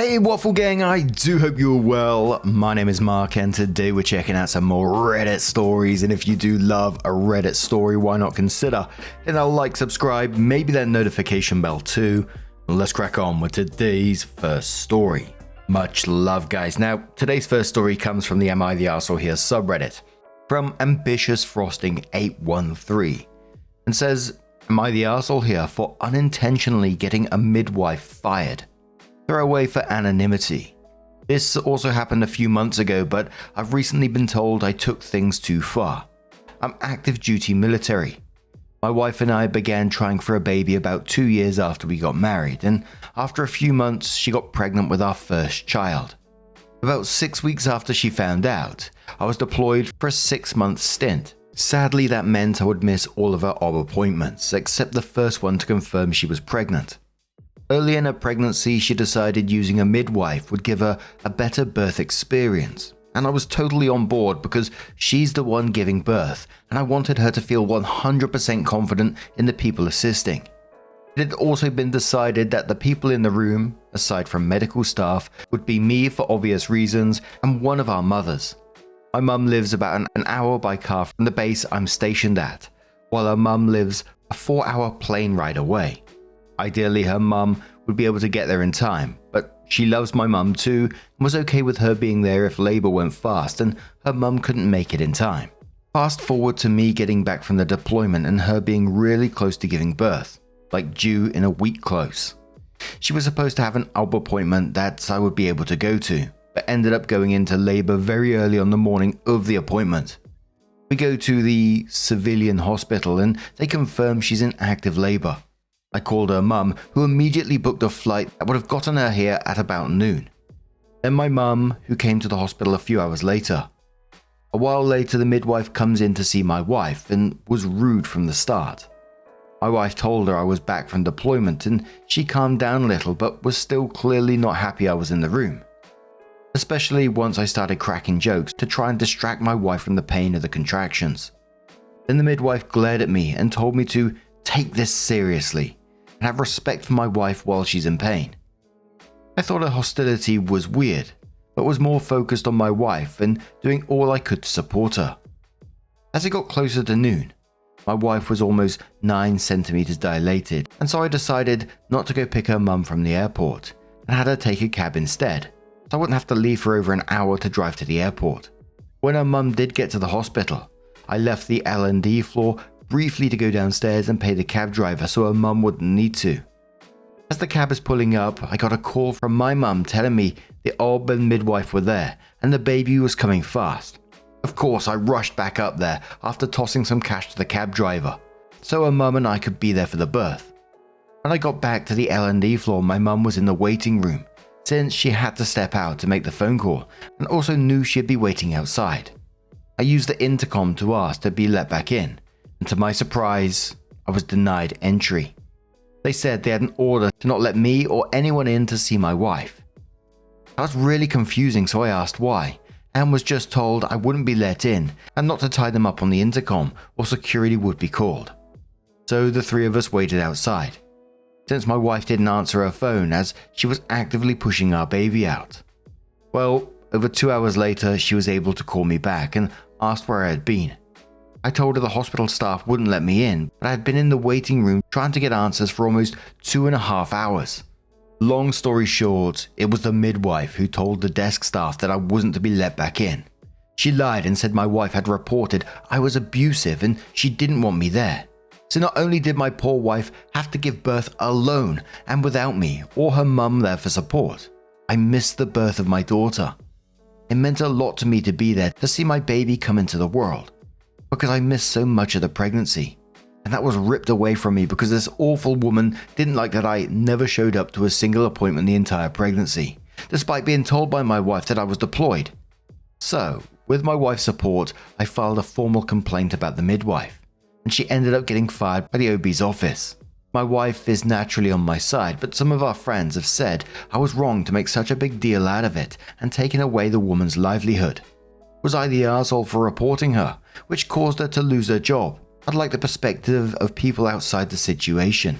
Hey Waffle Gang, I do hope you're well. My name is Mark and today we're checking out some more Reddit stories, and if you do love a Reddit story, why not consider hitting that like, subscribe, maybe that notification bell too. Let's crack on with today's first story. Much love guys. Now today's first story comes from the Am I the Arsehole Here subreddit from Ambitious Frosting 813 and says, am I the arsehole here for unintentionally getting a midwife fired? Throwaway for anonymity. This also happened a few months ago, but I've recently been told I took things too far. I'm active duty military. My wife and I began trying for a baby about 2 years after we got married, and after a few months she got pregnant with our first child. About 6 weeks after she found out, I was deployed for a 6-month stint. Sadly, that meant I would miss all of her OB appointments, except the first one to confirm she was pregnant. Early in her pregnancy, she decided using a midwife would give her a better birth experience, and I was totally on board because she's the one giving birth, and I wanted her to feel 100% confident in the people assisting. It had also been decided that the people in the room, aside from medical staff, would be me for obvious reasons and one of our mothers. My mum lives about an hour by car from the base I'm stationed at, while her mum lives a 4-hour plane ride away. Ideally, her mum would be able to get there in time, but she loves my mum too and was okay with her being there if labour went fast and her mum couldn't make it in time. Fast forward to me getting back from the deployment and her being really close to giving birth, like due in a week close. She was supposed to have an OB appointment that I would be able to go to, but ended up going into labour very early on the morning of the appointment. We go to the civilian hospital and they confirm she's in active labour. I called her mum, who immediately booked a flight that would have gotten her here at about noon. Then my mum, who came to the hospital a few hours later. A while later, the midwife comes in to see my wife and was rude from the start. My wife told her I was back from deployment and she calmed down a little but was still clearly not happy I was in the room. Especially once I started cracking jokes to try and distract my wife from the pain of the contractions. Then the midwife glared at me and told me to take this seriously and have respect for my wife while she's in pain. I thought her hostility was weird, but was more focused on my wife and doing all I could to support her. As it got closer to noon, my wife was almost 9 centimeters dilated, and so I decided not to go pick her mum from the airport and had her take a cab instead, so I wouldn't have to leave for over an hour to drive to the airport. When her mum did get to the hospital, I left the L&D floor briefly to go downstairs and pay the cab driver so her mum wouldn't need to. As the cab is pulling up, I got a call from my mum telling me the OB and midwife were there and the baby was coming fast. Of course, I rushed back up there after tossing some cash to the cab driver, so her mum and I could be there for the birth. When I got back to the L&D floor, my mum was in the waiting room since she had to step out to make the phone call and also knew she'd be waiting outside. I used the intercom to ask to be let back in, and to my surprise, I was denied entry. They said they had an order to not let me or anyone in to see my wife. That was really confusing, so I asked why, and was just told I wouldn't be let in and not to tie them up on the intercom or security would be called. So the three of us waited outside, since my wife didn't answer her phone as she was actively pushing our baby out. Well, over 2 hours later, she was able to call me back and asked where I had been. I told her the hospital staff wouldn't let me in, but I had been in the waiting room trying to get answers for almost 2.5 hours. Long story short, it was the midwife who told the desk staff that I wasn't to be let back in. She lied and said my wife had reported I was abusive and she didn't want me there. So not only did my poor wife have to give birth alone and without me or her mum there for support, I missed the birth of my daughter. It meant a lot to me to be there to see my baby come into the world, because I missed so much of the pregnancy, and that was ripped away from me because this awful woman didn't like that I never showed up to a single appointment the entire pregnancy, despite being told by my wife that I was deployed. So, with my wife's support, I filed a formal complaint about the midwife, and she ended up getting fired by the OB's office. My wife is naturally on my side, but some of our friends have said I was wrong to make such a big deal out of it and taking away the woman's livelihood. Was I the arsehole for reporting her, which caused her to lose her job? I'd like the perspective of people outside the situation.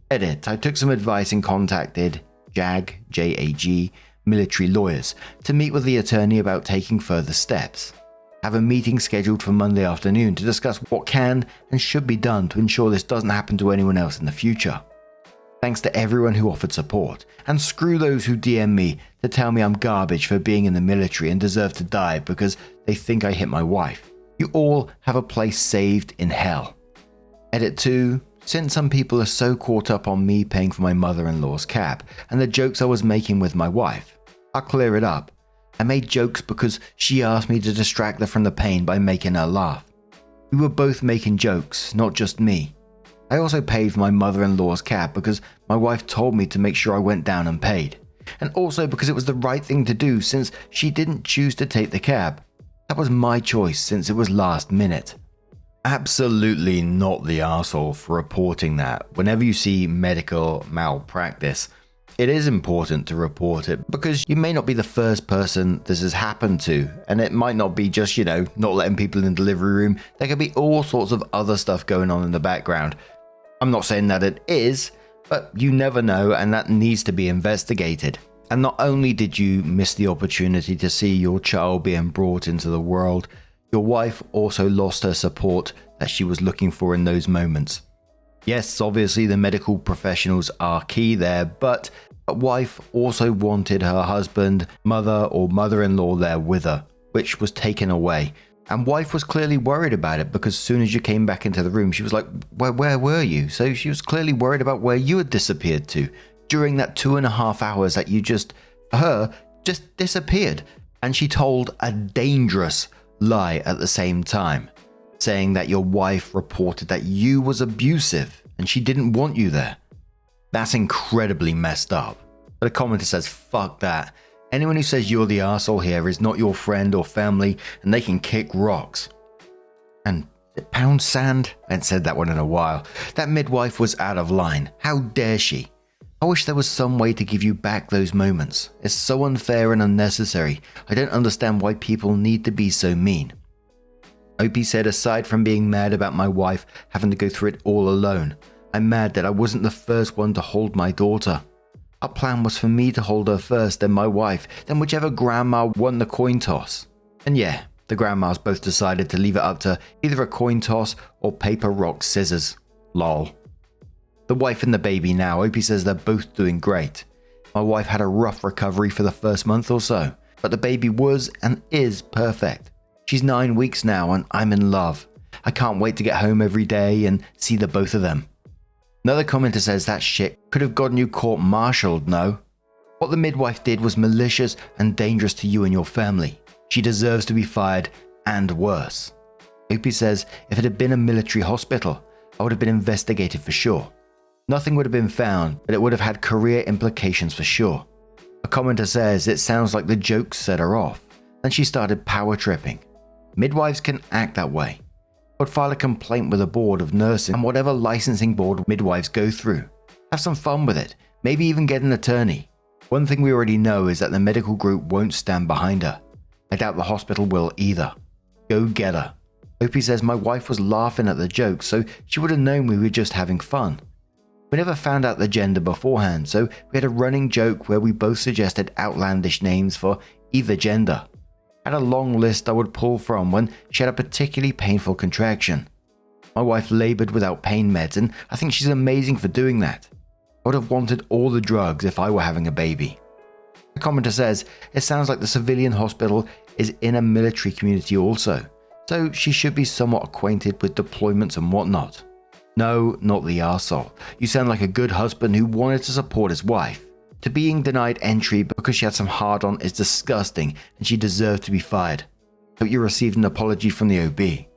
Edit, I took some advice and contacted JAG, military lawyers, to meet with the attorney about taking further steps. Have a meeting scheduled for Monday afternoon to discuss what can and should be done to ensure this doesn't happen to anyone else in the future. Thanks to everyone who offered support, and screw those who DM me to tell me I'm garbage for being in the military and deserve to die because they think I hit my wife. You all have a place saved in hell. Edit 2. Since some people are so caught up on me paying for my mother-in-law's cab and the jokes I was making with my wife, I'll clear it up. I made jokes because she asked me to distract her from the pain by making her laugh. We were both making jokes, not just me. I also paid for my mother-in-law's cab because my wife told me to make sure I went down and paid. And also because it was the right thing to do since she didn't choose to take the cab. That was my choice since it was last minute. Absolutely not the arsehole for reporting that. Whenever you see medical malpractice, it is important to report it because you may not be the first person this has happened to, and it might not be just, not letting people in the delivery room. There could be all sorts of other stuff going on in the background. I'm not saying that it is, but you never know, and that needs to be investigated. And not only did you miss the opportunity to see your child being brought into the world, your wife also lost her support that she was looking for in those moments. Yes, obviously the medical professionals are key there, but a wife also wanted her husband, mother or mother-in-law there with her, which was taken away. And wife was clearly worried about it because as soon as you came back into the room, she was like, where were you? So she was clearly worried about where you had disappeared to during that 2.5 hours that you just disappeared. And she told a dangerous lie at the same time, saying that your wife reported that you was abusive and she didn't want you there. That's incredibly messed up. But a commenter says, fuck that. Anyone who says you're the arsehole here is not your friend or family, and they can kick rocks. And pound sand? I haven't said that one in a while. That midwife was out of line. How dare she? I wish there was some way to give you back those moments. It's so unfair and unnecessary. I don't understand why people need to be so mean. Opie said, aside from being mad about my wife having to go through it all alone, I'm mad that I wasn't the first one to hold my daughter. Our plan was for me to hold her first, then my wife, then whichever grandma won the coin toss. And yeah, the grandmas both decided to leave it up to either a coin toss or paper, rock, scissors. Lol. The wife and the baby now, Opie says they're both doing great. My wife had a rough recovery for the first month or so, but the baby was and is perfect. She's 9 weeks now and I'm in love. I can't wait to get home every day and see the both of them. Another commenter says that shit could have gotten you court-martialed, no? What the midwife did was malicious and dangerous to you and your family. She deserves to be fired and worse. Opie says if it had been a military hospital, I would have been investigated for sure. Nothing would have been found, but it would have had career implications for sure. A commenter says it sounds like the jokes set her off. Then she started power tripping. Midwives can act that way. Would file a complaint with a board of nursing and whatever licensing board midwives go through. Have some fun with it, maybe even get an attorney. One thing we already know is that the medical group won't stand behind her. I doubt the hospital will either. Go get her. Opie says my wife was laughing at the joke, so she would have known we were just having fun. We never found out the gender beforehand, so we had a running joke where we both suggested outlandish names for either gender. Had a long list I would pull from when she had a particularly painful contraction. My wife labored without pain meds, and I think she's amazing for doing that. I would have wanted all the drugs if I were having a baby. The commenter says it sounds like the civilian hospital is in a military community also, so she should be somewhat acquainted with deployments and whatnot. No, not the arsehole. You sound like a good husband who wanted to support his wife. To being denied entry because she had some hard-on is disgusting and she deserved to be fired. Hope you received an apology from the OB.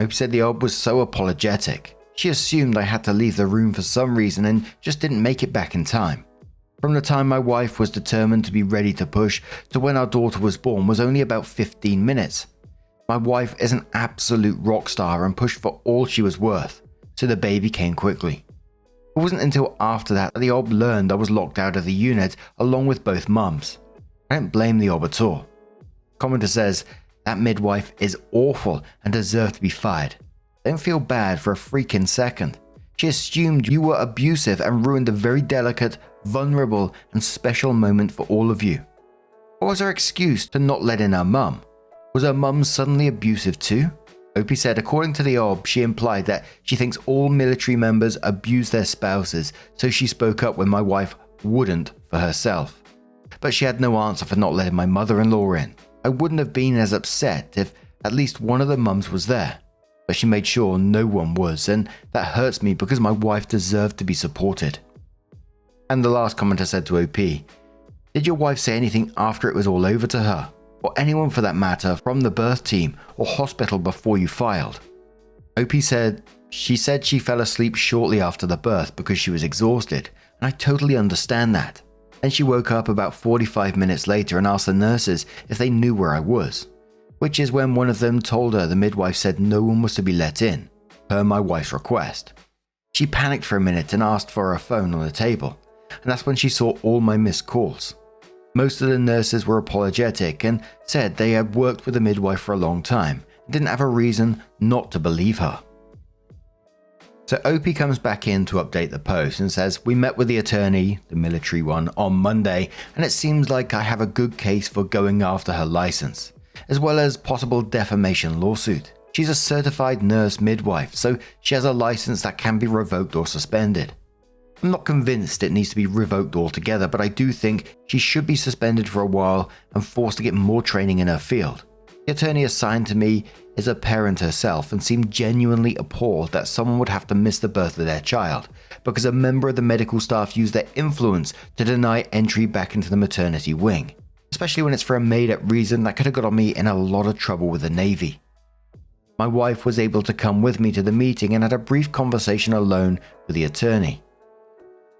Hope said the OB was so apologetic. She assumed I had to leave the room for some reason and just didn't make it back in time. From the time my wife was determined to be ready to push to when our daughter was born was only about 15 minutes. My wife is an absolute rock star and pushed for all she was worth, so the baby came quickly. It wasn't until after that the OB learned I was locked out of the unit along with both mums. I don't blame the OB at all. Commenter says that midwife is awful and deserved to be fired. Don't feel bad for a freaking second. She assumed you were abusive and ruined a very delicate, vulnerable, and special moment for all of you. What was her excuse to not let in her mum? Was her mum suddenly abusive too? Opie said according to the OB, she implied that she thinks all military members abuse their spouses, so she spoke up when my wife wouldn't for herself. But she had no answer for not letting my mother-in-law in. I wouldn't have been as upset if at least one of the mums was there. But she made sure no one was, and that hurts me because my wife deserved to be supported. And the last commenter said to OP, did your wife say anything after it was all over to her? Or anyone for that matter from the birth team or hospital before you filed? OP said she fell asleep shortly after the birth because she was exhausted, and I totally understand that. And she woke up about 45 minutes later and asked the nurses if they knew where I was, which is when one of them told her the midwife said no one was to be let in, per my wife's request. She panicked for a minute and asked for her phone on the table, and that's when she saw all my missed calls. Most of the nurses were apologetic and said they had worked with the midwife for a long time and didn't have a reason not to believe her. So Opie comes back in to update the post and says, we met with the attorney, the military one, on Monday, and it seems like I have a good case for going after her license, as well as possible defamation lawsuit. She's a certified nurse midwife, so she has a license that can be revoked or suspended. I'm not convinced it needs to be revoked altogether, but I do think she should be suspended for a while and forced to get more training in her field. The attorney assigned to me is a parent herself and seemed genuinely appalled that someone would have to miss the birth of their child because a member of the medical staff used their influence to deny entry back into the maternity wing, especially when it's for a made-up reason that could have got me in a lot of trouble with the Navy. My wife was able to come with me to the meeting and had a brief conversation alone with the attorney.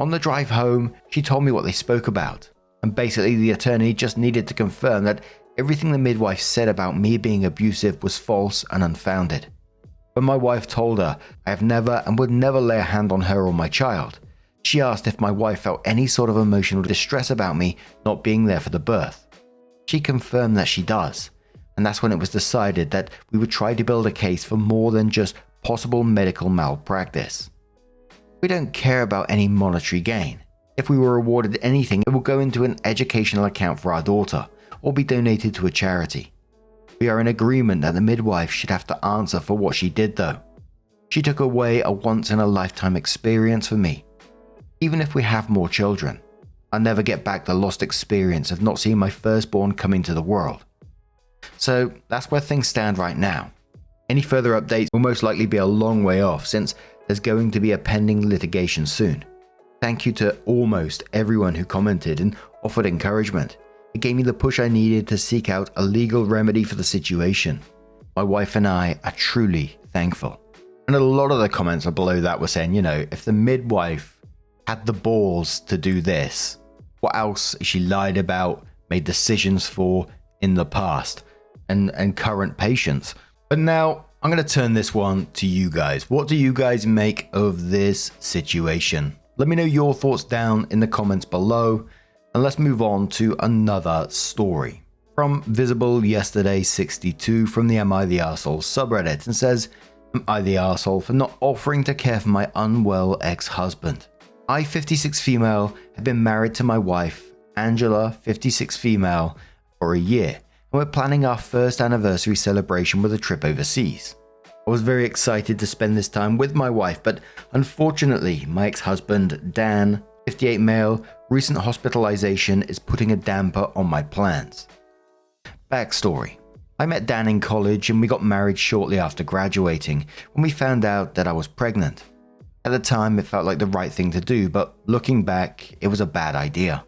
On the drive home, she told me what they spoke about, and basically the attorney just needed to confirm that everything the midwife said about me being abusive was false and unfounded. When my wife told her I have never and would never lay a hand on her or my child, she asked if my wife felt any sort of emotional distress about me not being there for the birth. She confirmed that she does, and that's when it was decided that we would try to build a case for more than just possible medical malpractice. We don't care about any monetary gain. If we were awarded anything, it will go into an educational account for our daughter, or be donated to a charity. We are in agreement that the midwife should have to answer for what she did though. She took away a once-in-a-lifetime experience for me. Even if we have more children, I'll never get back the lost experience of not seeing my firstborn come into the world. So that's where things stand right now. Any further updates will most likely be a long way off since there's going to be a pending litigation soon. Thank you to almost everyone who commented and offered encouragement. It gave me the push I needed to seek out a legal remedy for the situation. My wife and I are truly thankful. And a lot of the comments below that were saying, if the midwife had the balls to do this, what else she lied about, made decisions for in the past, and current patients. But now I'm going to turn this one to you guys. What do you guys make of this situation? Let me know your thoughts down in the comments below, and let's move on to another story. From Visible Yesterday 62 from the Am I the Arsehole subreddit, and says, am I the arsehole for not offering to care for my unwell ex-husband? I, 56 female, have been married to my wife, Angela, 56 female, for a year, and we're planning our first anniversary celebration with a trip overseas. I was very excited to spend this time with my wife, but unfortunately, my ex-husband, Dan, 58 male, recent hospitalization is putting a damper on my plans. Backstory. I met Dan in college and we got married shortly after graduating when we found out that I was pregnant. At the time, it felt like the right thing to do, but looking back, it was a bad idea.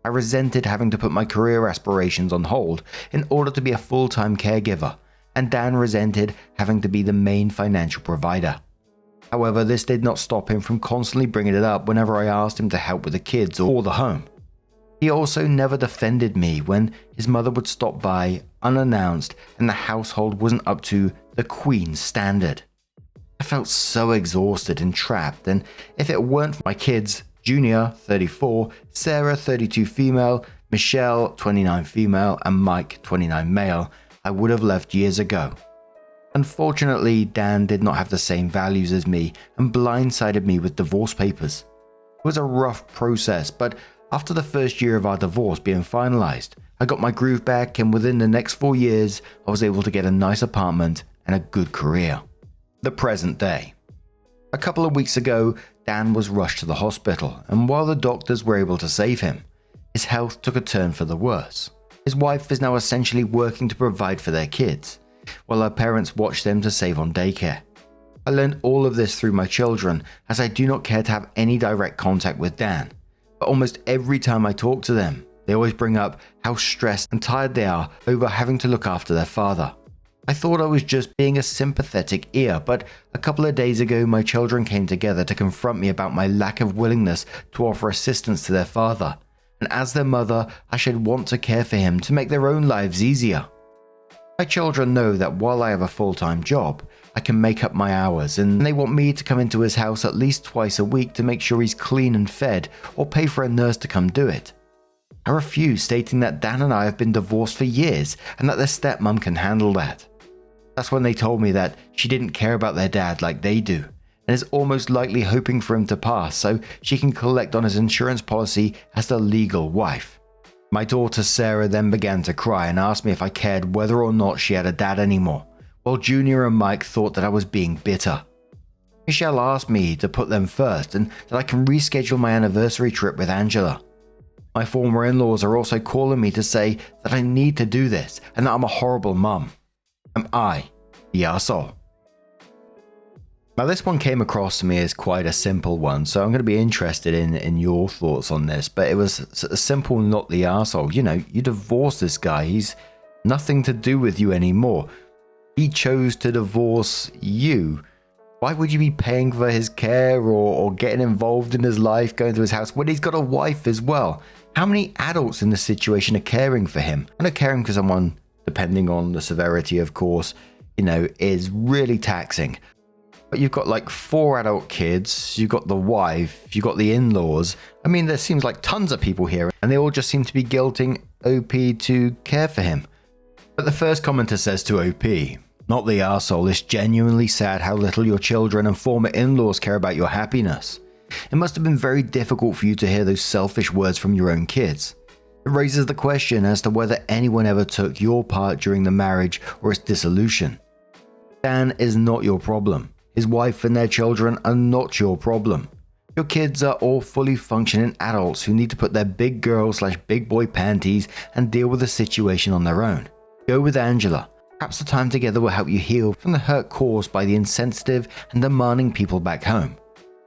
I resented having to put my career aspirations on hold in order to be a full-time caregiver, and Dan resented having to be the main financial provider. However, this did not stop him from constantly bringing it up whenever I asked him to help with the kids or the home. He also never defended me when his mother would stop by unannounced and the household wasn't up to the Queen's standard. I felt so exhausted and trapped, and if it weren't for my kids, Junior, 34, Sarah, 32 female, Michelle, 29 female, and Mike, 29 male, I would have left years ago. Unfortunately, Dan did not have the same values as me and blindsided me with divorce papers. It was a rough process, but after the first year of our divorce being finalized, I got my groove back, and within the next 4 years, I was able to get a nice apartment and a good career. The present day. A couple of weeks ago, Dan was rushed to the hospital, and while the doctors were able to save him, his health took a turn for the worse. His wife is now essentially working to provide for their kids, while her parents watch them to save on daycare. I learned all of this through my children, as I do not care to have any direct contact with Dan, but almost every time I talk to them, they always bring up how stressed and tired they are over having to look after their father. I thought I was just being a sympathetic ear, but a couple of days ago my children came together to confront me about my lack of willingness to offer assistance to their father, and as their mother, I should want to care for him to make their own lives easier. My children know that while I have a full-time job, I can make up my hours, and they want me to come into his house at least twice a week to make sure he's clean and fed, or pay for a nurse to come do it. I refuse, stating that Dan and I have been divorced for years and that their stepmom can handle that. That's when they told me that she didn't care about their dad like they do, and is almost likely hoping for him to pass so she can collect on his insurance policy as the legal wife. My daughter Sarah then began to cry and asked me if I cared whether or not she had a dad anymore, while Junior and Mike thought that I was being bitter. Michelle asked me to put them first and that I can reschedule my anniversary trip with Angela. My former in-laws are also calling me to say that I need to do this and that I'm a horrible mum. Am I the arsehole? Now this one came across to me as quite a simple one, so I'm going to be interested in your thoughts on this, but it was a simple not the arsehole. You know, you divorced this guy, he's nothing to do with you anymore. He chose to divorce you. Why would you be paying for his care or getting involved in his life, going to his house when he's got a wife as well? How many adults in this situation are caring for him? And are caring for someone, depending on the severity, of course, is really taxing. But you've got like 4 adult kids, you've got the wife, you've got the in-laws. I mean, there seems like tons of people here, and they all just seem to be guilting OP to care for him. But the first commenter says to OP, not the arsehole, it's genuinely sad how little your children and former in-laws care about your happiness. It must have been very difficult for you to hear those selfish words from your own kids. It raises the question as to whether anyone ever took your part during the marriage or its dissolution. Dan is not your problem. His wife and their children are not your problem. Your kids are all fully functioning adults who need to put their big girl/big boy panties and deal with the situation on their own. Go with Angela. Perhaps the time together will help you heal from the hurt caused by the insensitive and demanding people back home.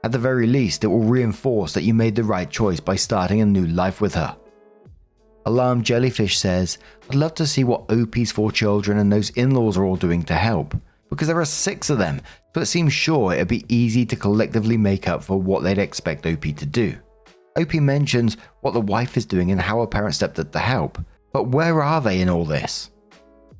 At the very least, it will reinforce that you made the right choice by starting a new life with her. Alarm Jellyfish says, I'd love to see what OP's 4 children and those in-laws are all doing to help, because there are 6 of them, so it seems sure it'd be easy to collectively make up for what they'd expect OP to do. OP mentions what the wife is doing and how her parents stepped up to help, but where are they in all this?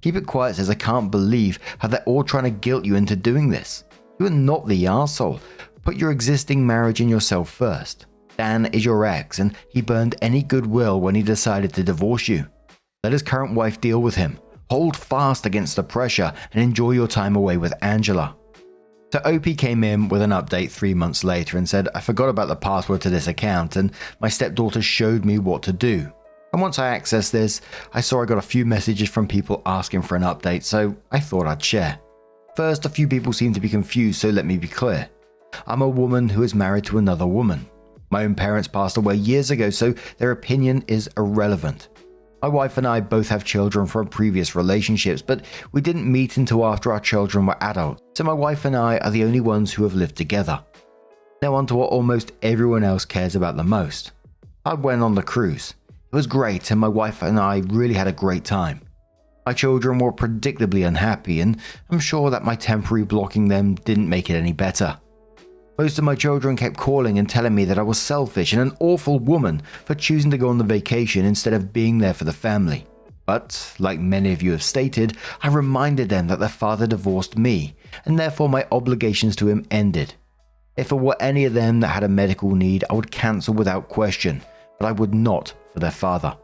Keep It Quiet says, I can't believe how they're all trying to guilt you into doing this. You are not the arsehole. Put your existing marriage and yourself first. Dan is your ex, and he burned any goodwill when he decided to divorce you. Let his current wife deal with him. Hold fast against the pressure and enjoy your time away with Angela. So OP came in with an update 3 months later and said, I forgot about the password to this account and my stepdaughter showed me what to do. And once I accessed this, I saw I got a few messages from people asking for an update, so I thought I'd share. First, a few people seem to be confused, so let me be clear. I'm a woman who is married to another woman. My own parents passed away years ago, so their opinion is irrelevant. My wife and I both have children from previous relationships, but we didn't meet until after our children were adults, so my wife and I are the only ones who have lived together. Now on to what almost everyone else cares about the most. I went on the cruise. It was great, and my wife and I really had a great time. My children were predictably unhappy, and I'm sure that my temporary blocking them didn't make it any better. Most of my children kept calling and telling me that I was selfish and an awful woman for choosing to go on the vacation instead of being there for the family. But, like many of you have stated, I reminded them that their father divorced me, and therefore my obligations to him ended. If it were any of them that had a medical need, I would cancel without question, but I would not for their father.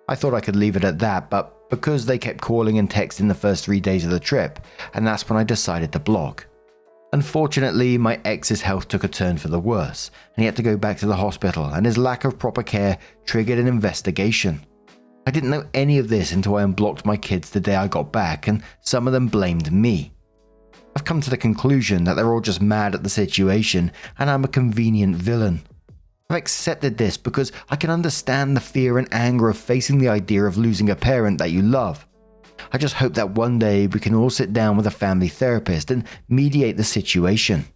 I thought I could leave it at that, but because they kept calling and texting the first 3 days of the trip, and that's when I decided to block. Unfortunately, my ex's health took a turn for the worse, and he had to go back to the hospital, and his lack of proper care triggered an investigation. I didn't know any of this until I unblocked my kids the day I got back, and some of them blamed me. I've come to the conclusion that they're all just mad at the situation, and I'm a convenient villain. I've accepted this because I can understand the fear and anger of facing the idea of losing a parent that you love. I just hope that one day we can all sit down with a family therapist and mediate the situation.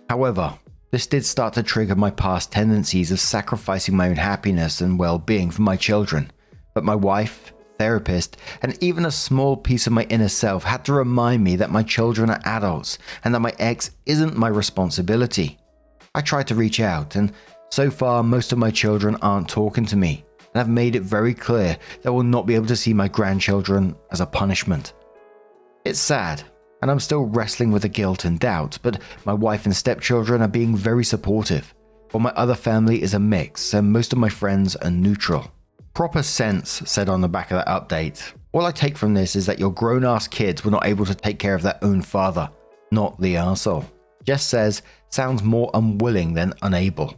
However, this did start to trigger my past tendencies of sacrificing my own happiness and well-being for my children. But my wife, therapist, and even a small piece of my inner self had to remind me that my children are adults and that my ex isn't my responsibility. I tried to reach out, and so far most of my children aren't talking to me. And I've made it very clear that I will not be able to see my grandchildren as a punishment. It's sad, and I'm still wrestling with the guilt and doubt, but my wife and stepchildren are being very supportive, while my other family is a mix, and most of my friends are neutral. Proper sense said on the back of that update. All I take from this is that your grown-ass kids were not able to take care of their own father, not the arsehole. Jess says, sounds more unwilling than unable.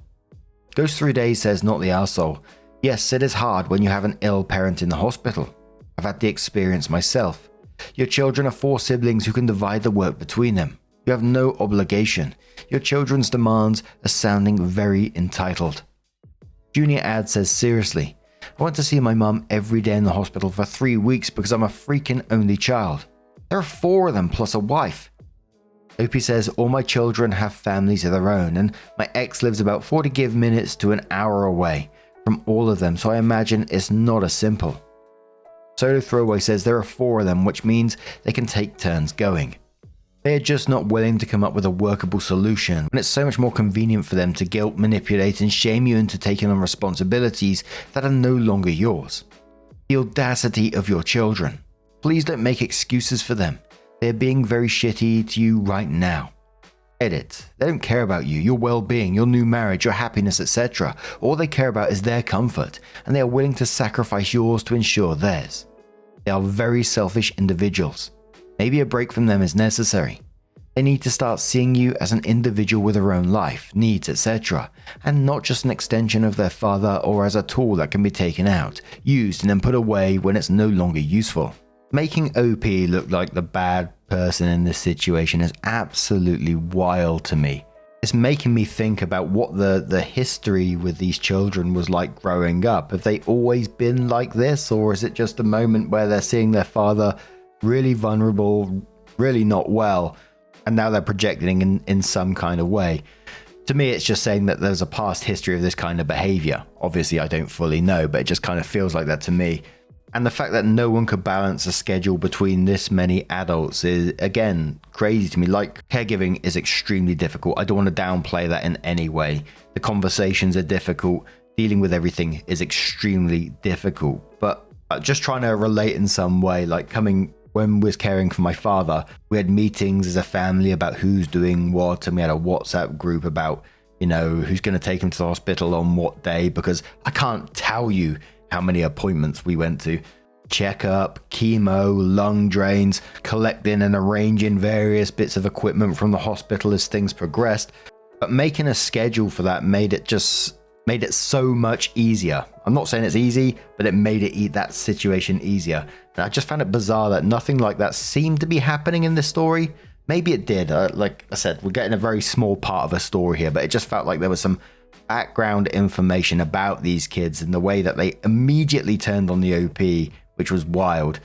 Goes Through Days says, not the arsehole. Yes, it is hard when you have an ill parent in the hospital. I've had the experience myself. Your children are 4 siblings who can divide the work between them. You have no obligation. Your children's demands are sounding very entitled. Junior Ad says, seriously, I went to see my mum every day in the hospital for 3 weeks because I'm a freaking only child. There are 4 of them plus a wife. Opie says, all my children have families of their own, and my ex lives about 40 minutes to an hour away from all of them, so I imagine it's not as simple. Solo Throwaway says there are 4 of them, which means they can take turns going. They are just not willing to come up with a workable solution when it's so much more convenient for them to guilt, manipulate, and shame you into taking on responsibilities that are no longer yours. The audacity of your children. Please don't make excuses for them. They are being very shitty to you right now. Edit. They don't care about you, your well-being, your new marriage, your happiness, etc. All they care about is their comfort, and they are willing to sacrifice yours to ensure theirs. They are very selfish individuals. Maybe a break from them is necessary. They need to start seeing you as an individual with their own life, needs, etc., and not just an extension of their father or as a tool that can be taken out, used, and then put away when it's no longer useful. Making OP look like the bad person in this situation is absolutely wild to me. It's making me think about what the history with these children was like growing up. Have they always been like this, or is it just a moment where they're seeing their father really vulnerable, really not well, and now they're projecting in some kind of way? To me, it's just saying that there's a past history of this kind of behavior. Obviously, I don't fully know, but it just kind of feels like that to me. And the fact that no one could balance a schedule between this many adults is, again, crazy to me. Like, caregiving is extremely difficult. I don't want to downplay that in any way. The conversations are difficult. Dealing with everything is extremely difficult. But just trying to relate in some way, like when I was caring for my father, we had meetings as a family about who's doing what, and we had a WhatsApp group about, who's going to take him to the hospital on what day, because I can't tell you how many appointments we went to. Checkup, chemo, lung drains, collecting and arranging various bits of equipment from the hospital as things progressed. But making a schedule for that made it so much easier. I'm not saying it's easy, but it made that situation easier. And I just found it bizarre that nothing like that seemed to be happening in this story. Maybe it did. Like I said, we're getting a very small part of a story here, but it just felt like there was some background information about these kids and the way that they immediately turned on the OP, which was wild.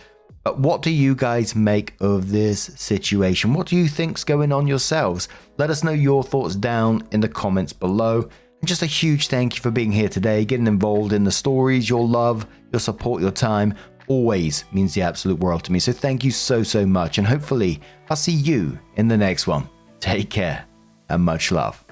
But what do you guys make of this situation? What do you think's going on yourselves? Let us know your thoughts down in the comments below. And just a huge thank you for being here today, getting involved in the stories. Your love, your support, your time always means the absolute world to me. So thank you so much, and hopefully I'll see you in the next one. Take care and much love.